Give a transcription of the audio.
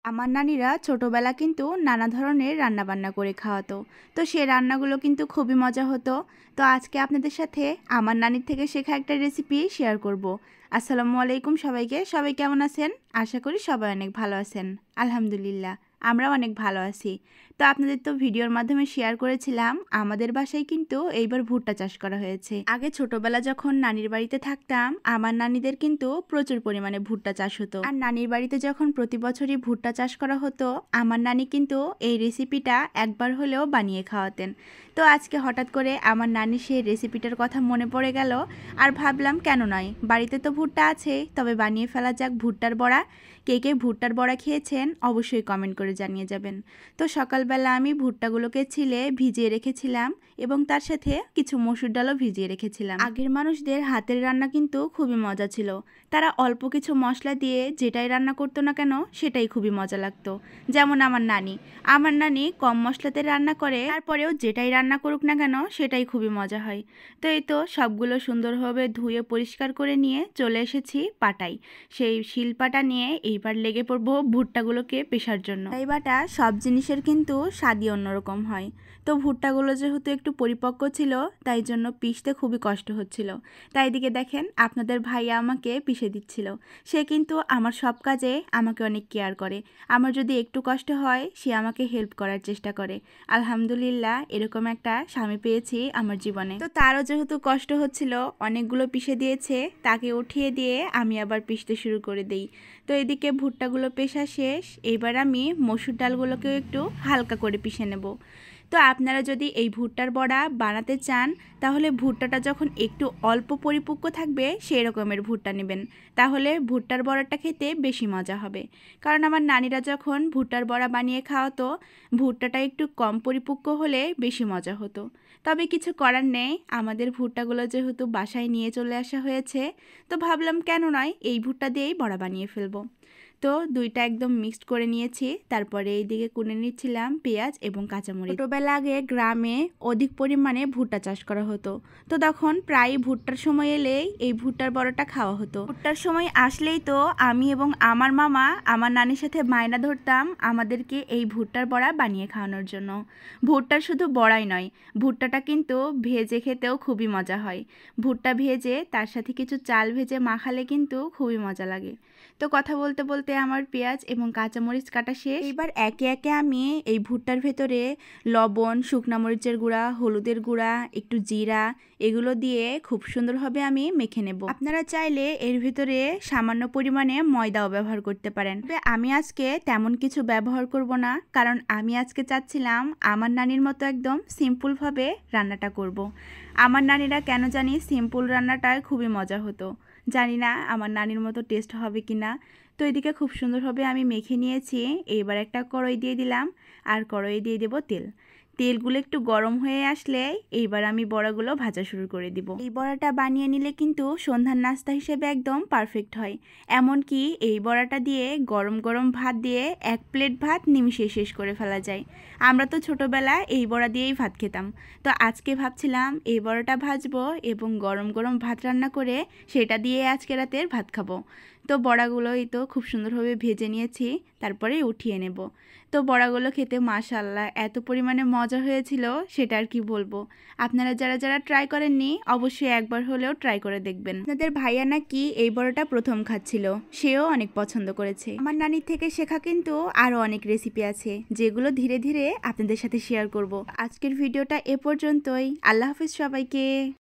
আমার নানিরা ছোটবেলা কিন্তু নানা ধরনের রান্নাবান্না করে খাওয়াতো। তো সেই রান্নাগুলো কিন্তু খুবই মজা হতো। তো আজকে আপনাদের সাথে আমার নানির থেকে শেখা একটা রেসিপি শেয়ার করব। আসসালামু আলাইকুম সবাইকে। সবাই কেমন আছেন? আশা করি সবাই অনেক ভালো আছেন। আলহামদুলিল্লাহ আমরাও অনেক ভালো আছি। তো আপনাদের তো ভিডিওর মাধ্যমে শেয়ার করেছিলাম আমাদের বাসায় কিন্তু এইবার ভুট্টা চাষ করা হয়েছে। আগে ছোটবেলা যখন নানির বাড়িতে থাকতাম আমার নানিদের কিন্তু প্রচুর পরিমাণে ভুট্টা চাষ হতো। আর নানির বাড়িতে যখন প্রতি বছরই ভুট্টা চাষ করা হতো আমার নানি কিন্তু এই রেসিপিটা একবার হলেও বানিয়ে খাওয়াতেন। তো আজকে হঠাৎ করে আমার নানি সেই রেসিপিটার কথা মনে পড়ে গেল। আর ভাবলাম কেন নয়, বাড়িতে তো ভুট্টা আছে, তবে বানিয়ে ফেলা যাক ভুট্টার বড়া। কে কে ভুট্টার বড়া খেয়েছেন অবশ্যই কমেন্ট করে জানিয়ে যাবেন। তো সকালবেলা আমি ভুট্টাগুলোকে ছিলে ভিজিয়ে রেখেছিলাম এবং তার সাথে কিছু মসুর ডালও ভিজিয়ে রেখেছিলাম। আগের মানুষদের হাতের রান্না কিন্তু খুবই মজা ছিল। তারা অল্প কিছু মশলা দিয়ে যেটাই রান্না করতো না কেন সেটাই খুবই মজা লাগতো। যেমন আমার নানি কম মশলাতে রান্না করে, তারপরেও যেটাই রান্না করুক না কেন সেটাই খুবই মজা হয়। তো এই তো সবগুলো সুন্দরভাবে ধুয়ে পরিষ্কার করে নিয়ে চলে এসেছি পাটাই। সেই শিলপাটা নিয়ে এইবার লেগে পড়বো ভুট্টাগুলোকে পেশার জন্য। তাই বাটা সব জিনিসের কিন্তু স্বাদই অন্যরকম হয়। তো ভুট্টাগুলো যেহেতু একটু পরিপক্ক ছিল তাই জন্য পিষতে খুবই কষ্ট হচ্ছিল। তাই দিকে দেখেন আপনাদের ভাইয়া আমাকে পিষে দিচ্ছিল। সে কিন্তু আমার সব কাজে আমাকে অনেক কেয়ার করে। আমার যদি একটু কষ্ট হয় সে আমাকে হেল্প করার চেষ্টা করে। আলহামদুলিল্লাহ এরকম একটা স্বামী পেয়েছি আমার জীবনে। তো তারও যেহেতু কষ্ট হচ্ছিল অনেকগুলো পিষে দিয়েছে, তাকে উঠিয়ে দিয়ে আমি আবার পিষতে শুরু করে দিই। তো এদিকে ভুট্টাগুলো পেষা শেষ, এবার আমি মসুর ডালগুলোকেও একটু হালকা করে পিষে নেব। তো আপনারা যদি এই ভুট্টার বড়া বানাতে চান তাহলে ভুট্টাটা যখন একটু অল্প পরিপক্ক থাকবে সেই রকমের ভুট্টা নেবেন, তাহলে ভুট্টার বড়াটা খেতে বেশি মজা হবে। কারণ আমার নানিরা যখন ভুট্টার বড়া বানিয়ে খাওয়াতো ভুট্টাটা একটু কম পরিপক্ক হলে বেশি মজা হতো। তবে কিছু করার নেই, আমাদের ভুট্টাগুলো যেহেতু বাসায় নিয়ে চলে আসা হয়েছে তো ভাবলাম কেন নয় এই ভুট্টা দিয়েই বড়া বানিয়ে ফেলবো। তো দুইটা একদম মিক্সড করে নিয়েছি, তারপরে এইদিকে কুনে নিচ্ছিলাম পেঁয়াজ এবং কাঁচামরিচ। ছোটোবেলা আগে গ্রামে অধিক পরিমাণে ভুট্টা চাষ করা হতো। তো তখন প্রায় ভুট্টার সময় এলেই এই ভুট্টার বড়াটা খাওয়া হতো। ভুট্টার সময় আসলেই তো আমি এবং আমার মামা আমার নানির সাথে বায়না ধরতাম আমাদেরকে এই ভুট্টার বড়া বানিয়ে খাওয়ানোর জন্য। ভুট্টার শুধু বড়াই নয়, ভুট্টাটা কিন্তু ভেজে খেতেও খুবই মজা হয়। ভুট্টা ভেজে তার সাথে কিছু চাল ভেজে মাখালে কিন্তু খুবই মজা লাগে। তো কথা বলতে বলতে আমার পেঁয়াজ এবং কাঁচামরিচ কাটা শেষ। এবার একে একে আমি এই ভুট্টার ভেতরে লবণ, শুকনা মরিচের গুঁড়া, হলুদের গুঁড়া, একটু জিরা এগুলো দিয়ে খুব সুন্দরভাবে আমি মেখে নেব। আপনারা চাইলে এর ভিতরে সামান্য পরিমাণে ময়দাও ব্যবহার করতে পারেন, তবে আমি আজকে তেমন কিছু ব্যবহার করব না, কারণ আমি আজকে চাচ্ছিলাম আমার নানির মতো একদম সিম্পলভাবে রান্নাটা করব। আমার নানিরা কেন জানি সিম্পল রান্নাটায় খুবই মজা হতো। জানি না আমার নানির মতো টেস্ট হবে কি না। তো এদিকে খুব সুন্দরভাবে আমি মেখে নিয়েছি। এইবার একটা কড়াই দিয়ে দিলাম আর কড়াই দিয়ে দেব তেল। তেলগুলো একটু গরম হয়ে আসলে এইবার আমি বড়াগুলো ভাজা শুরু করে দিব। এই বড়াটা বানিয়ে নিলে কিন্তু সন্ধ্যার নাস্তা হিসেবে একদম পারফেক্ট হয়। এমনকি এই বড়াটা দিয়ে গরম গরম ভাত দিয়ে এক প্লেট ভাত নিমিষে শেষ করে ফেলা যায়। আমরা তো ছোটোবেলায় এই বড়া দিয়েই ভাত খেতাম। তো আজকে ভাবছিলাম এই বড়াটা ভাজবো এবং গরম গরম ভাত রান্না করে সেটা দিয়ে আজকে রাতের ভাত খাবো। তো বড়াগুলোই তো খুব সুন্দরভাবে ভেজে নিয়েছি, তারপরে উঠিয়ে নেব। তো বড়াগুলো খেতে মাশাআল্লাহ এত পরিমাণে মজা হয়েছিল সেটা আর কি বলবো। আপনারা যারা যারা ট্রাই করেননি অবশ্যই একবার হলেও ট্রাই করে দেখবেন। আপনাদের ভাইয়া নাকি এই বড়াটা প্রথম খাচ্ছিল, সেও অনেক পছন্দ করেছে। আমার নানির থেকে শেখা কিন্তু আরও অনেক রেসিপি আছে যেগুলো ধীরে ধীরে আপনাদের সাথে শেয়ার করব। আজকের ভিডিওটা এ পর্যন্তই। আল্লাহ হাফিজ সবাইকে।